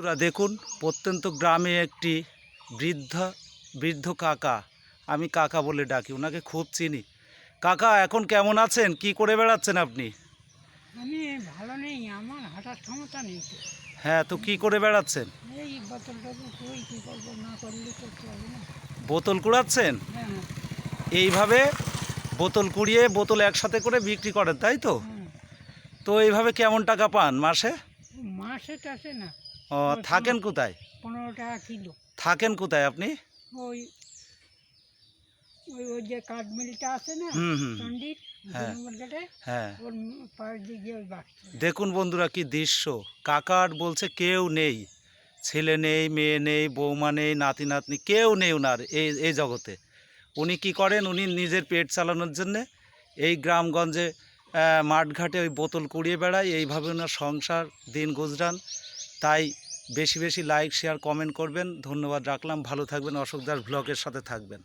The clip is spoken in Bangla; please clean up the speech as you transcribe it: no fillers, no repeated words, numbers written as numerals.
বন্ধুরা দেখুন, প্রত্যন্ত গ্রামে একটি বৃদ্ধ কাকা, আমি কাকা বলে ডাকি, ওনাকে খুব চিনি। কাকা এখন কেমন আছেন? কি করে বেড়াচ্ছেন আপনি? আমি ভালো নেই, আমার হাঁটার ক্ষমতা নেই তো। হ্যাঁ, তো কি করে বেড়াচ্ছেন? এই বোতল টোতল কই কী করবো, না করলে করতে হবে না। বোতল কুড়াচ্ছেন? হ্যাঁ, হ্যাঁ, এইভাবে বোতল কুড়িয়ে বোতল একসাথে করে বিক্রি করেন, তাই তো? হ্যাঁ। তো এইভাবে কেমন টাকা পান মাসে? মাসে টাসে না, ও, ওই থাকেন কোথায়? 15 টাকা কিলো। থাকেন কোথায় আপনি? ওই ওই ওই যে কাঠ মিলটা আছে না, হুম হুম। চণ্ডীর হ্যাঁ 2 নম্বর গেটে, হ্যাঁ। ওর পাশ দিয়ে গিয়ে ওই বাক্সটা। দেখুন বন্ধুরা, কি দৃশ্য! কাকার বলছে কেউ নেই, ছেলে নেই, মেয়ে নেই, বৌমা নেই, নাতি নাতনি কেউ নেই ওনার এই এই জগতে। উনি কি করেন? উনি নিজের পেট চালানোর জন্যে এই গ্রামগঞ্জে মাঠঘাটে ওই বোতল কুড়িয়ে বেড়ায়, এইভাবে ওনার সংসার দিন গুজরান। তাই বেশি বেশি লাইক শেয়ার কমেন্ট করবেন। ধন্যবাদ রাখলাম, ভালো থাকবেন, অশোক দাস ব্লগের সাথে থাকবেন।